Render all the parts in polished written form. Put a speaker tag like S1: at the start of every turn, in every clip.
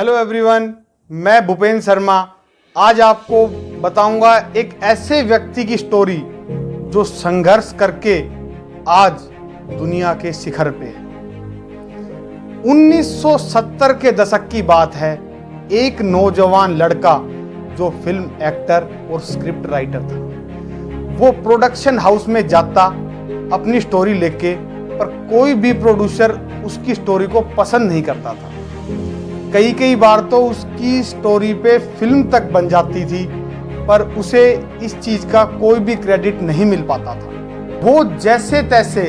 S1: Hello everyone, मैं भूपेंद्र शर्मा आज आपको बताऊंगा एक ऐसे व्यक्ति की स्टोरी जो संघर्ष करके आज दुनिया के शिखर पे है। 1970 के दशक की बात है। एक नौजवान लड़का जो फिल्म एक्टर और स्क्रिप्ट राइटर था, वो प्रोडक्शन हाउस में जाता अपनी स्टोरी लेके, पर कोई भी प्रोड्यूसर उसकी स्टोरी को पसंद नहीं करता था। कई बार तो उसकी स्टोरी पे फिल्म तक बन जाती थी, पर उसे इस चीज का कोई भी क्रेडिट नहीं मिल पाता था। वो जैसे तैसे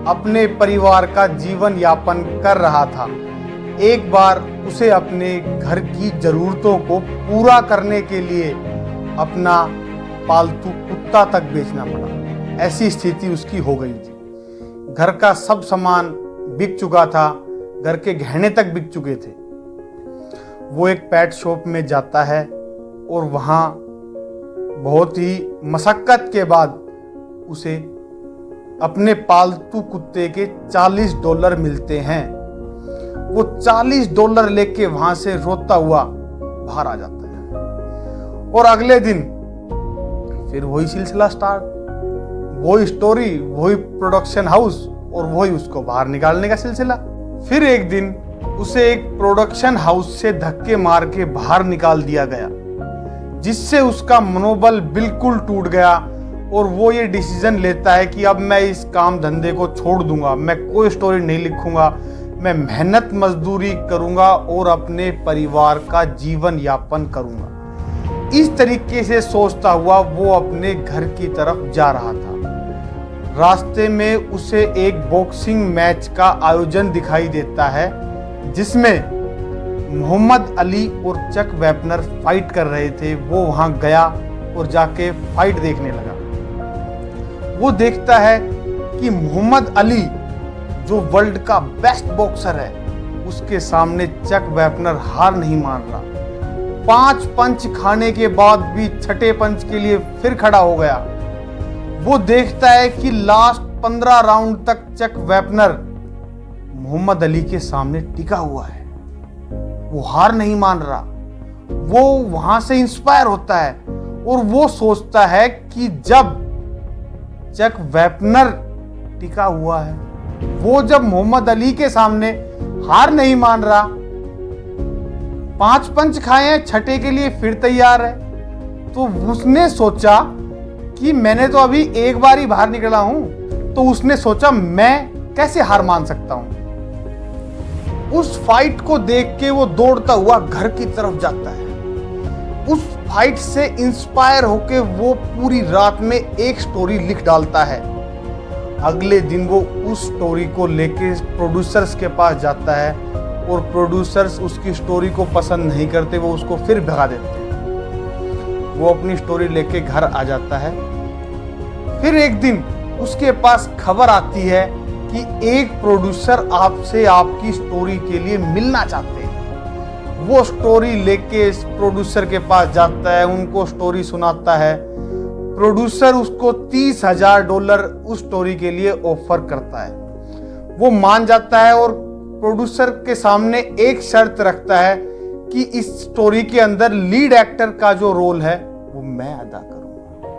S1: अपने परिवार का जीवन यापन कर रहा था। एक बार उसे अपने घर की जरूरतों को पूरा करने के लिए अपना पालतू कुत्ता तक बेचना पड़ा। ऐसी स्थिति उसकी हो गई थी। घर का सब सामान बिक चुका था, घर के गहने तक बिक चुके थे। वो एक पेट शॉप में जाता है और वहाँ बहुत ही मशक्कत के बाद उसे अपने पालतू कुत्ते के $40 मिलते हैं। वो $40 लेके वहां से रोता हुआ बाहर आ जाता है और अगले दिन फिर वही सिलसिला स्टार्ट, वही स्टोरी, वही प्रोडक्शन हाउस और वही उसको बाहर निकालने का सिलसिला। फिर एक दिन उसे एक प्रोडक्शन हाउस से धक्के मार के बाहर निकाल दिया गया, जिससे उसका मनोबल बिल्कुल टूट गया और वो ये डिसीजन लेता है कि अब मैं इस काम धंधे को छोड़ दूंगा, मैं कोई स्टोरी नहीं लिखूंगा, मैं मेहनत मजदूरी करूंगा और अपने परिवार का जीवन यापन करूंगा। इस तरीके से सोचता हुआ वो अपने घर की तरफ जा रहा था। रास्ते में उसे एक बॉक्सिंग मैच का आयोजन दिखाई देता है, जिसमें मोहम्मद अली और चक वेपनर फाइट कर रहे थे। वो वहां गया और जाके फाइट देखने लगा। वो देखता है कि मोहम्मद अली जो वर्ल्ड का बेस्ट बॉक्सर है, उसके सामने चक वेपनर हार नहीं मान रहा। 5 पंच खाने के बाद भी छठे पंच के लिए फिर खड़ा हो गया। वो देखता है कि लास्ट 15 राउंड तक चक वेपनर मोहम्मद अली के सामने टिका हुआ है, वो हार नहीं मान रहा। वो वहां से इंस्पायर होता है और वो सोचता है कि जब चक वेपनर टिका हुआ है, वो जब मोहम्मद अली के सामने हार नहीं मान रहा, 5 पंच खाए हैं, छठे के लिए फिर तैयार है, तो उसने सोचा कि मैंने तो अभी एक बार ही बाहर निकला हूं, तो उसने सोचा मैं कैसे हार मान सकता हूं। उस फाइट को देख के वो दौड़ता हुआ घर की तरफ जाता है। उस फाइट से इंस्पायर होके वो पूरी रात में एक स्टोरी लिख डालता है। अगले दिन वो उस स्टोरी को लेके प्रोड्यूसर्स के पास जाता है और प्रोड्यूसर्स उसकी स्टोरी को पसंद नहीं करते, वो उसको फिर भगा देते हैं। वो अपनी स्टोरी लेके घर आ जाता है। फिर एक दिन उसके पास खबर आती है कि एक प्रोड्यूसर आपसे आपकी स्टोरी के लिए मिलना चाहते हैं। वो स्टोरी लेके इस प्रोड्यूसर के पास जाता है, उनको स्टोरी सुनाता है। प्रोड्यूसर उसको $30,000 उस स्टोरी के लिए ऑफर करता है। वो मान जाता है और प्रोड्यूसर के सामने एक शर्त रखता है कि इस स्टोरी के अंदर लीड एक्टर का जो रोल है वो मैं अदा करूंगा।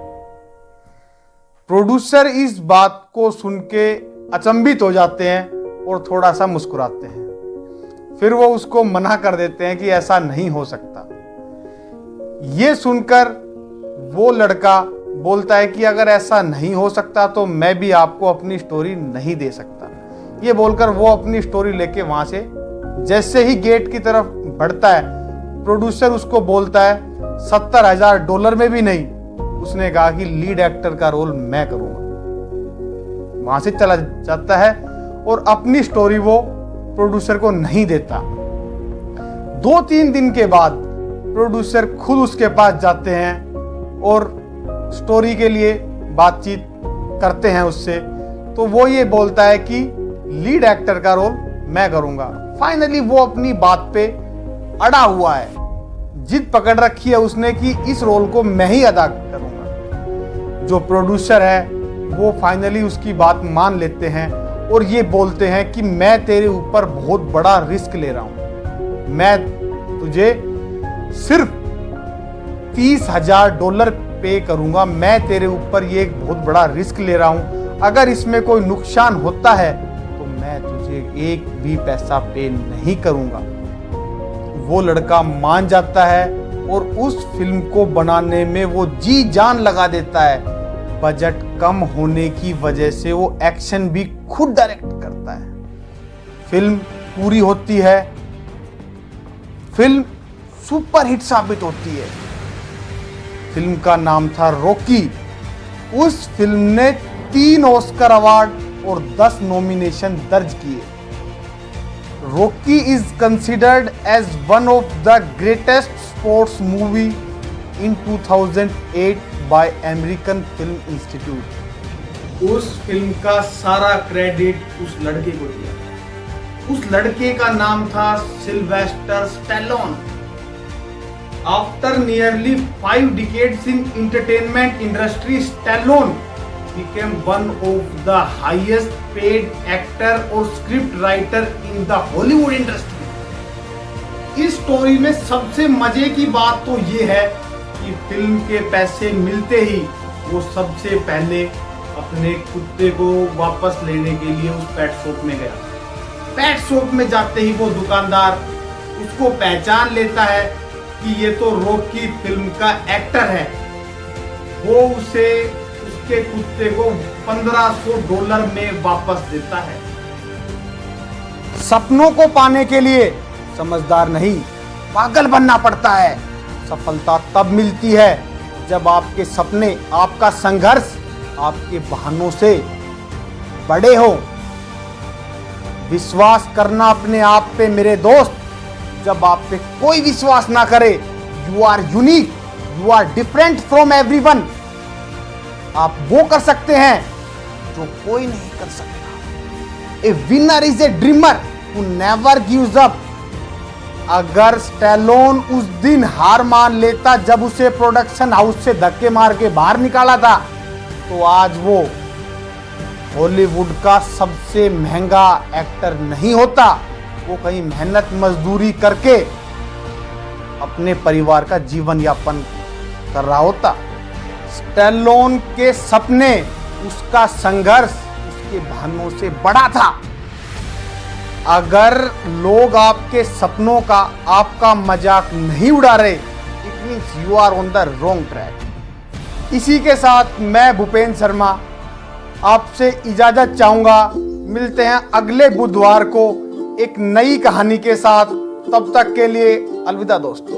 S1: प्रोड्यूसर इस बात को सुन के अचंभित हो जाते हैं और थोड़ा सा मुस्कुराते हैं। फिर वो उसको मना कर देते हैं कि ऐसा नहीं हो सकता। ये सुनकर वो लड़का बोलता है कि अगर ऐसा नहीं हो सकता तो मैं भी आपको अपनी स्टोरी नहीं दे सकता। ये बोलकर वो अपनी स्टोरी लेके वहां से जैसे ही गेट की तरफ बढ़ता है, प्रोड्यूसर उसको बोलता है $70,000 में भी नहीं। उसने कहा कि लीड एक्टर का रोल मैं करूंगा। वहां से चला जाता है और अपनी स्टोरी वो प्रोड्यूसर को नहीं देता। 2-3 दिन के बाद प्रोड्यूसर खुद उसके पास जाते हैं और स्टोरी के लिए बातचीत करते हैं उससे। तो वो ये बोलता है कि लीड एक्टर का रोल मैं करूंगा। फाइनली वो अपनी बात पे अड़ा हुआ है, जिद पकड़ रखी है उसने कि इस रोल को मैं ही अदा करूंगा। जो प्रोड्यूसर है वो फाइनली उसकी बात मान लेते हैं और ये बोलते हैं कि मैं तेरे ऊपर बहुत बड़ा रिस्क ले रहा हूं, मैं तुझे सिर्फ $30,000 पे करूंगा। मैं तेरे ऊपर ये एक बहुत बड़ा रिस्क ले रहा हूं। अगर इसमें कोई नुकसान होता है तो मैं तुझे एक भी पैसा पे नहीं करूंगा। वो लड़का मान जाता है और उस फिल्म को बनाने में वो जी जान लगा देता है। बजट कम होने की वजह से वो एक्शन भी खुद डायरेक्ट करता है। फिल्म पूरी होती है, फिल्म सुपरहिट साबित होती है। फिल्म का नाम था रॉकी। उस फिल्म ने 3 ऑस्कर अवार्ड और 10 नॉमिनेशन दर्ज किए। Rocky is considered as one of the greatest sports movie in 2008 by American film institute. उस फिल्म का सारा क्रेडिट उस लड़के को दिया। उस लड़के का नाम था Sylvester Stallone. After nearly 5 decades in entertainment industry, Stallone became one of the highest paid actor or script writer in the Hollywood industry. इस स्टोरी में सबसे मजे की बात तो ये है कि फिल्म के पैसे मिलते ही वो सबसे पहले अपने कुत्ते को वापस लेने के लिए उस पेट शॉप में गया। पेट शॉप में जाते ही वो दुकानदार उसको पहचान लेता है कि ये तो रॉकी फिल्म का एक्टर है। वो उसे उसके कुत्ते को $1500 में वापस देता है। सपनों को पाने के लिए समझदार नहीं, पागल बनना पड़ता है। सफलता तब मिलती है जब आपके सपने, आपका संघर्ष आपके बहानों से बड़े हो। विश्वास करना अपने आप पे मेरे दोस्त। जब आप पे कोई विश्वास ना करे, you are unique, you are different from everyone. आप वो कर सकते हैं जो कोई नहीं कर सकता। ए winner is a dreamer who never gives up. अगर स्टैलोन उस दिन हार मान लेता जब उसे प्रोडक्शन हाउस से धक्के मार के बाहर निकाला था, तो आज वो हॉलीवुड का सबसे महंगा एक्टर नहीं होता। वो कहीं मेहनत मजदूरी करके अपने परिवार का जीवन यापन कर रहा होता। स्टैलोन के सपने, उसका संघर्ष उसके बहानों से बड़ा था। अगर लोग आपके सपनों का, आपका मजाक नहीं उड़ा रहे, it means you are on the wrong track. इसी के साथ मैं भूपेंद्र शर्मा आपसे इजाजत चाहूंगा। मिलते हैं अगले बुधवार को एक नई कहानी के साथ। तब तक के लिए अलविदा दोस्तों।